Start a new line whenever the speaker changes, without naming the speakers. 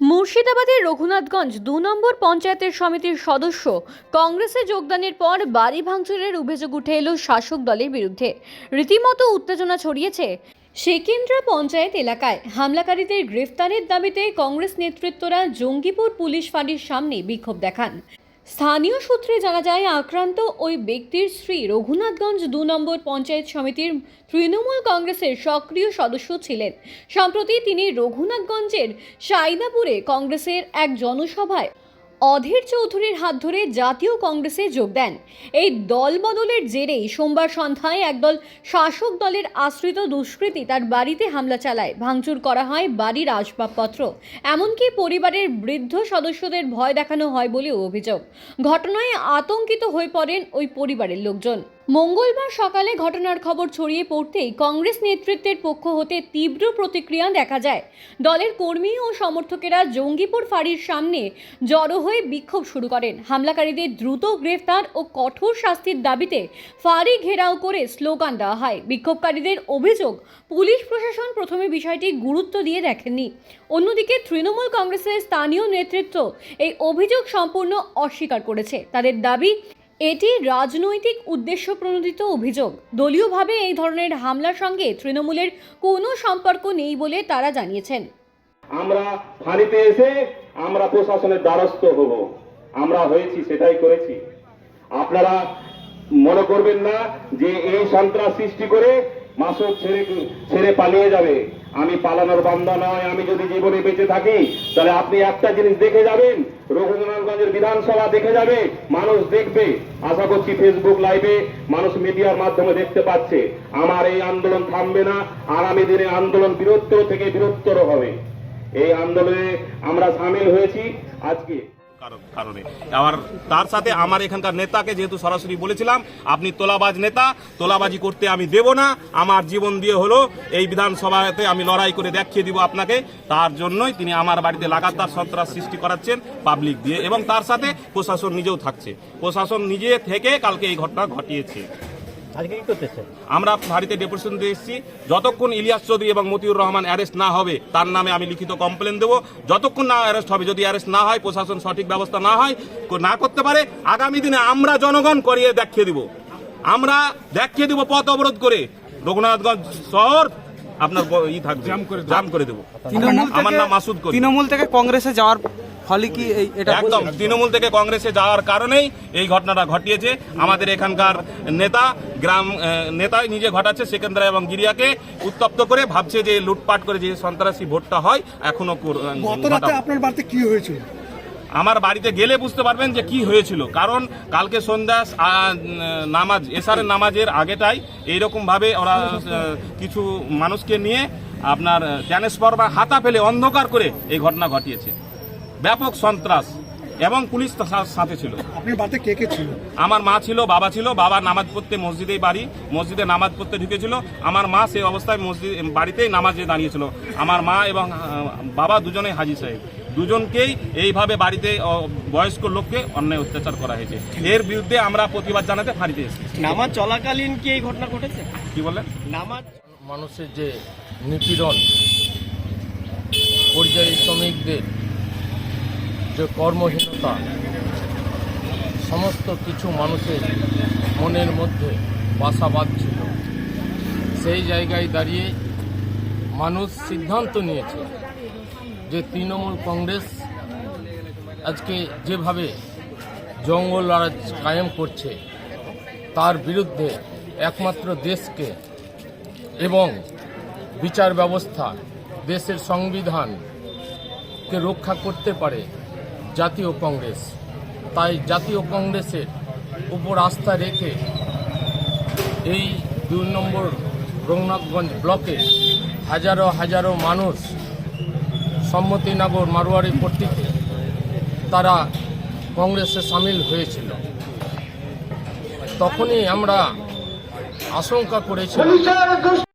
মুর্শিদাবাদের রঘুনাথগঞ্জ ২ নম্বর পঞ্চায়েতের সমিতির সদস্য কংগ্রেসে যোগদানের পর বাড়ি ভাঙচুরের অভিযোগ উঠে এলো শাসক দলের বিরুদ্ধে। রীতিমতো উত্তেজনা ছড়িয়েছে সেকেন্দ্রা পঞ্চায়েত এলাকায়। হামলাকারীদের গ্রেফতারের দাবিতে কংগ্রেস নেতৃত্বরা জঙ্গিপুর পুলিশ ফাঁড়ির সামনে বিক্ষোভ দেখান। স্থানীয় সূত্রে জানা যায়, আক্রান্ত ওই ব্যক্তির স্ত্রী রঘুনাথগঞ্জ ২ নম্বর পঞ্চায়েত সমিতির তৃণমূল কংগ্রেসের সক্রিয় সদস্য ছিলেন। সম্প্রতি তিনি রঘুনাথগঞ্জের সাইদাপুরে কংগ্রেসের এক জনসভায় অধীর চৌধুরীর হাত ধরে জাতীয় কংগ্রেসে যোগ দেন। এই দল বদলের জেরেই সোমবার সন্ধ্যায় একদল শাসক দলের আশ্রিত দুষ্কৃতী তার বাড়িতে হামলা চালায়। ভাঙচুর করা হয় বাড়ির আসবাবপত্র, এমনকি পরিবারের বৃদ্ধ সদস্যদের ভয় দেখানো হয় বলেও অভিযোগ। ঘটনায় আতঙ্কিত হয়ে পড়েন ওই পরিবারের লোকজন। মঙ্গলবার সকালে ঘটনার খবর ছড়িয়ে পড়তেই কংগ্রেস নেতৃত্বের পক্ষ হতে তীব্র প্রতিক্রিয়া দেখা যায়। দলের কর্মী ও সমর্থকেরা জঙ্গিপুর ফাঁড়ির সামনে জড়ো হয়ে বিক্ষোভ শুরু করেন। হামলাকারীদের দ্রুত গ্রেফতার ও কঠোর শাস্তির দাবিতে ফাঁড়ি ঘেরাও করে স্লোগান দেওয়া হয়। বিক্ষোভকারীদের অভিযোগ, পুলিশ প্রশাসন প্রথমে বিষয়টি গুরুত্ব দিয়ে দেখেননি। অন্যদিকে তৃণমূল কংগ্রেসের স্থানীয় নেতৃত্ব এই অভিযোগ সম্পূর্ণ অস্বীকার করেছে। তাদের দাবি, এটি রাজনৈতিক উদ্দেশ্য প্রণোদিত অভিযোগ। দলীয়ভাবে এই ধরনের হামলার সঙ্গে তৃণমূলের কোনো সম্পর্ক নেই বলে তারা জানিয়েছেন।
আমরা ফাঁড়িতে এসে আমরা প্রশাসনের দ্বারস্থ হব, আমরা হয়েছি, সেটাই করেছি। আপনারা মনে করবেন না যে এই সন্ত্রাস সৃষ্টি করে মাসুদ ছেড়ে পালিয়ে যাবে। আমি পালানোর বান্দা নয়। আমি যদি জীবনে বেঁচে থাকি তাহলে আপনি একটা জিনিস দেখে যাবেন, রঘুনাথগঞ্জের বিধানসভা দেখে যাবে, মানুষ দেখবে। আশা করছি ফেসবুক লাইভে মানুষ মিডিয়ার মাধ্যমে দেখতে পাচ্ছে। আমার এই আন্দোলন থামবে না। আগামী দিনে আন্দোলন বৃহত্তর থেকে বৃহত্তর হবে। এই আন্দোলনে আমরা সামিল হয়েছি আজকে
কারণে। আবার তার সাথে আমার এখানকার নেতাকে যেহেতু সরাসরি বলেছিলাম, আপনি তোলাবাজ নেতা, তোলাবাজি করতে আমি দেব না। আমার জীবন দিয়ে হলো এই বিধানসভাতে আমি লড়াই করে দেখিয়ে দিব আপনাকে। তার জন্যই তিনি আমার বাড়িতে লাগাতার সন্ত্রাস সৃষ্টি করাচ্ছেন পাবলিক দিয়ে, এবং তার সাথে প্রশাসন নিজেও থাকছে। প্রশাসন নিজে থেকে কালকে এই ঘটনা ঘটিয়েছে। আমরা বাড়িতে ডেপুটেশন দিয়ে এসেছি, যতক্ষণ ইলিয়াস চৌধুরী এবং মতিউর রহমান অ্যারেস্ট না হবে তার নামে আমি লিখিত কমপ্লেন দেবো। যতক্ষণ না অ্যারেস্ট হবে, যদি অ্যারেস্ট না হয়, প্রশাসন সঠিক ব্যবস্থা না হয়, না করতে পারে, আগামী দিনে আমরা জনগণ করিয়ে দেখিয়ে দিব। আমরা দেখিয়ে দিব পথ অবরোধ করে রঘুনাথগঞ্জ শহর আপনার থাকবে, জাম করে দেবো। আমার নাম মাসুদ করিম।
তৃণমূল থেকে কংগ্রেসে যাওয়ার ফলে কি এটা
একদম তৃণমূল থেকে কংগ্রেসে যাওয়ার কারণেই এই ঘটনাটা ঘটিয়েছে। আমাদের এখানকার নেতা, গ্রাম নেতাই নিজে ঘটাচ্ছে, সেকেন্দ্রা এবং গিরিয়াকে উত্তপ্ত করে ভাবছে যে লুটপাট করে যে সন্ত্রাসী ভোটটা হয় এখনো।
আপনার বাড়িতে কি হয়েছিল?
আমার বাড়িতে গেলে বুঝতে পারবেন যে কি হয়েছিল। কারণ কালকে সন্ধ্যা নামাজ, এশারের নামাজের আগেটাই এইরকম ভাবে ওরা কিছু মানুষকে নিয়ে আপনার ট্রান্সফরমার হাতা ফেলে অন্ধকার করে এই ঘটনা ঘটিয়েছে। ব্যাপক সন্ত্রাস, এবং পুলিশ সাথে ছিল।
আপনার বাড়িতে কে কে ছিল?
আমার মা ছিল, বাবা ছিল। বাবা নামাজ পড়তে মসজিদেই বাড়ি, মসজিদে নামাজ পড়তে ঢুকেছিল। আমার মা সেই অবস্থায় বাড়িতেই নামাজে দাঁড়িয়েছিল। আমার মা এবং বাবা দুজনেই হাজী সাহেব, দুজনকেই এইভাবে বাড়িতে বয়স্ক লোককে অন্যায় অত্যাচার করা হয়েছে। এর বিরুদ্ধে আমরা প্রতিবাদ জানাতে ফাঁড়িতে এসেছি।
নামাজ চলাকালীন কি এই ঘটনা ঘটেছে?
কি বললেন?
নামাজ
মানুষের যে নিপীড়ন, পরিযায়ী শ্রমিকদের যে কর্মহীনতা, সমস্ত কিছু মানুষের মনের মধ্যে বাসা বাঁধছিল। সেই জায়গায় দাঁড়িয়ে মানুষ সিদ্ধান্ত নিয়েছে যে তৃণমূল কংগ্রেস আজকে যেভাবে জঙ্গল রাজ কায়েম করছে, তার বিরুদ্ধে একমাত্র দেশকে এবং বিচার ব্যবস্থা, দেশের সংবিধানকে রক্ষা করতে পারে জাতীয় কংগ্রেস। তাই জাতীয় কংগ্রেসের উপর আস্থা রেখে এই ২ নম্বর রঘুনাথগঞ্জ ব্লকে হাজারো হাজারো মানুষ সম্মতিনগর মারোয়ারি পট্টিতে তারা কংগ্রেসে সামিল হয়েছিল। তখনই আমরা আশঙ্কা করেছিলাম